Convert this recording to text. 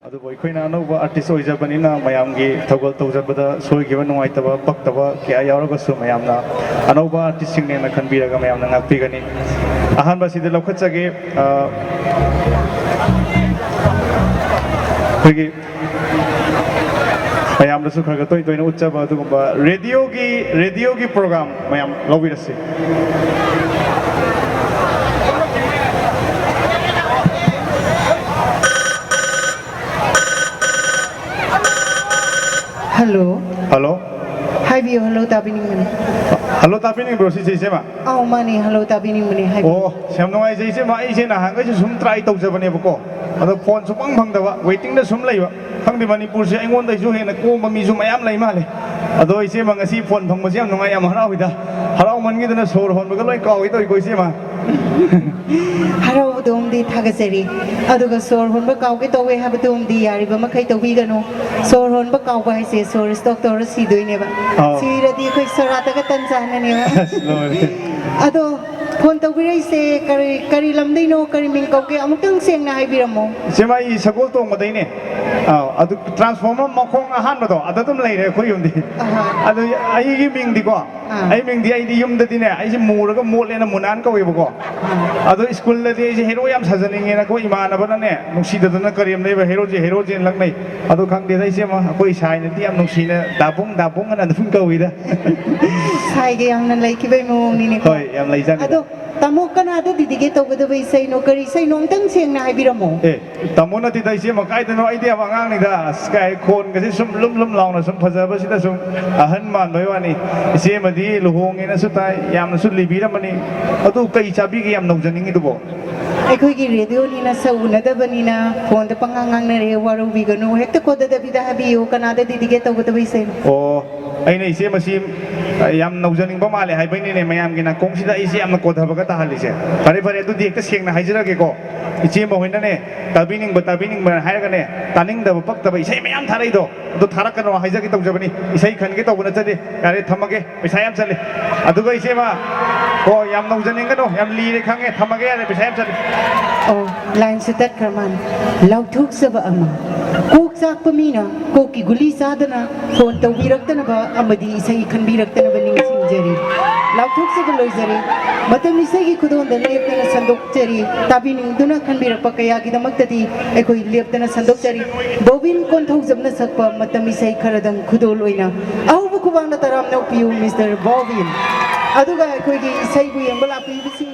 ꯑꯗꯨꯕꯨ ꯑꯩꯈꯣꯏꯅ ꯑꯅꯧꯕ ꯑꯥꯔꯇꯤꯁ ꯑꯣꯏꯖꯕꯅꯤꯅ ꯃꯌꯥꯝꯒꯤ ꯊꯧꯒꯜ ꯇꯧꯖꯕꯗ ꯁꯣꯏꯈꯤꯕ ꯅꯨꯡꯉꯥꯏꯇꯕ ꯄꯛꯇꯕ ꯀꯌꯥ ꯌꯥꯎꯔꯒꯁꯨ ꯃꯌꯥꯝꯅ ꯑꯅꯧꯕ ꯑꯥꯔꯇꯤꯁꯁꯤꯡꯅꯦꯅ ꯈꯟꯕꯤꯔꯒ ꯃꯌꯥꯝꯅ ꯉꯥꯛꯄꯤꯒꯅꯤ ꯑꯍꯥꯟꯕꯁꯤꯗ ꯂꯧꯈꯠꯆꯒꯦ ꯑꯩꯈꯣꯏꯒꯤ ꯃꯌꯥꯝꯗꯁꯨ ꯈꯔ ꯈꯔ ꯇꯣꯏꯅ ꯎꯠꯆꯕ ꯑꯗꯨꯒꯨꯝꯕ ꯔꯦꯗꯤꯑꯣꯒꯤ ꯄ꯭ꯔꯣꯒ꯭ꯔꯥꯝ ꯃꯌꯥꯝ ꯂꯧꯕꯤꯔꯁꯤ Hello. Hello. Hi, view. Hello, tabining mani. Hello, tabining bro. Si Sema. Oh, mani. Hello, tabining mani. Hi. Oh, Sam no ay Sema. Ay Sena hanggang sa sum try tau sa bani bako. Ada phone sumang bang dawa. Waiting na sum lay ba. Hang di Manipur siya ingon tayo suhin na ko mami sum ayam lay mali. Ado ay Sema nga si phone thong masiyam nung ayam haraw ida. Haraw man gito na sor hon bagal ay kaw ito ikoy Sema. Haraw dum di thagasari. Aduga sor hon ba kaw ke tawe ha dum di yari ba makai tawi gano. Sor hon ba kaw ba se sor stock tor si doi ne ba. Si radi ko sarata ka tanzana ne ba. Ado phone tawi se kari lamdai no kari ming kaw ke amutang seng na haibira mo. Sema I sagol tong maday ne. Ado transformer makong ahan ba to. Ado tum lay re ko yun di. Ado ay ming di ko. Ay ming di ay di yum dati ne. Ay si mura ka mole na munan ka wibo ko. Ado school na di ay si hero yam sasaning na ko imana ba na ne. Nung sida na kariyam na iba hero jen lang na. Ado kang di ay siya ma ako isay na di am nung sina dabong na nung ka wida. Sai ge yang nan lay kibay mo ni ne ko. Hoy yam lay jan. Ado tamo ka na ado didige to gado bay say no kari say no tang seng na haibira mo. Tamo na ti tay siya makay no idea mangang ni da sky kon kasi sum lum law na sum phajaba sida sum ahan man bay wani siya madi luhong ina su tay yam na su libira mani ado kay sabi ki yam nong janing ito po. ꯑꯩꯈꯣꯏꯒꯤ ꯔꯦꯗꯤꯑꯣꯅꯤꯅ ꯁꯧꯅꯗꯕꯅꯤꯅ ꯐꯣꯟꯗ ꯄꯪꯉꯥꯡꯉꯥꯡꯅꯔꯦ ꯋꯥꯔꯧꯕꯤꯒꯅꯨ ꯍꯦꯛꯇ ꯀꯣꯗꯗꯕꯤꯗ ꯍꯥꯏꯕꯤꯌꯨ ꯀꯅꯥꯗ ꯗꯤꯗꯤꯒꯦꯠ ꯇꯧꯒꯗꯕ ꯏꯁꯩꯅꯣ ꯑꯣ ꯑꯩꯅ ꯏꯆꯦ ꯃꯁꯤ ꯌꯥꯝ ꯅꯧꯖꯅꯤꯡꯕ ꯃꯥꯜꯂꯦ ꯍꯥꯏꯕꯩꯅꯤꯅꯦ ꯃꯌꯥꯝꯒꯤ ꯅꯥꯀꯣꯡꯁꯤꯗ ꯑꯩꯁꯦ ꯌꯥꯝꯅ ꯀꯣꯗꯕꯒ ꯇꯥꯍꯜꯂꯤꯁꯦ ꯐꯔꯦ ꯐꯔꯦ ꯑꯗꯨꯗꯤ ꯍꯦꯛꯇ ꯁꯦꯡꯅ ꯍꯥꯏꯖꯔꯒꯦꯀꯣ ꯏꯆꯦ ꯃꯈꯣꯏꯅꯅꯦ ꯇꯥꯕꯤꯅꯤꯡꯕ ꯍꯥꯏꯔꯒꯅꯦ ꯇꯥꯅꯤꯡꯗꯕ ꯄꯛꯇꯕ ꯏꯁꯩ ꯃꯌꯥꯝ ꯊꯥꯔꯛꯏꯗꯣ ꯑꯗꯨ ꯊꯥꯔꯛꯀꯅꯣ ꯍꯥꯏꯖꯒꯦ ꯇꯧꯖꯕꯅꯤ ꯏꯁꯩ ꯈꯟꯒꯦ ꯇꯧꯕ ꯅꯠꯆꯗꯦ ꯌꯥꯔꯦ ꯊꯝꯃꯒꯦ ꯄꯩꯁꯥ ꯌꯥꯝ ꯆꯠꯂꯦ ꯑꯗꯨꯒ ꯏꯆꯦꯃ ꯍꯣ ꯌꯥꯝ ꯅꯧꯖꯅꯤꯡꯒꯅꯣ ꯌꯥꯝ ꯂꯤꯔꯦ ꯈꯪꯉꯦ ꯊꯝꯃꯒꯦ ꯌꯥꯔꯦ ꯄꯩꯁꯥ ꯌꯥꯝ ꯆꯠꯂꯦ ꯑꯣ ꯂꯥꯏꯟꯁꯨ ꯇꯠꯈ꯭ꯔꯃꯥꯟ ꯂꯥꯎꯊꯣꯛꯆꯕ ꯑꯃ ꯀꯣꯛ ꯆꯥꯛꯄ ꯃꯤꯅ ꯀꯣꯛꯀꯤ ꯒꯨꯂꯤ ꯆꯥꯗꯅ ꯐꯣꯟ ꯇꯧꯕꯤꯔꯛꯇꯅꯕ ꯑꯃꯗꯤ ꯏꯁꯩ ꯈꯟꯕꯤꯔꯛꯇꯅꯕ ꯅꯤꯡꯁꯤꯡꯖꯔꯤ ꯂꯥꯎꯊꯣꯛꯆꯕ ꯂꯣꯏꯖꯔꯤ ꯃꯇꯝ ꯏꯁꯩꯒꯤ ꯈꯨꯗꯣꯟꯗ ꯂꯦꯞꯇꯅ ꯁꯟꯗꯣꯛꯆꯔꯤ ꯇꯥꯕꯤꯅꯤꯡꯗꯨꯅ ꯈꯟꯕꯤꯔꯛꯄ ꯀꯌꯥꯒꯤꯗꯃꯛꯇꯗꯤ ꯑꯩꯈꯣꯏ ꯂꯦꯞꯇꯅ ꯁꯟꯗꯣꯛꯆꯔꯤ ꯕꯣꯕꯤꯟ ꯀꯣꯟꯊꯧꯖꯝꯅ ꯁꯛꯄ ꯃꯇꯝ ꯏꯁꯩ ꯈꯔꯗꯪ ꯈꯨꯗꯣꯜ ꯑꯣꯏꯅ ꯑꯍꯧꯕ ꯈꯨꯕꯥꯡꯗ ꯇꯔꯥꯝꯅ ꯎꯄꯤꯌꯨ ꯃꯤꯁꯇꯔ ꯕꯣꯕꯤꯟ ꯑꯗꯨꯒ ꯑꯩꯈꯣꯏꯒꯤ ꯏꯁꯩꯕꯨ ꯌꯦꯡꯕ ꯂꯥꯛꯄꯤꯕꯁꯤꯡ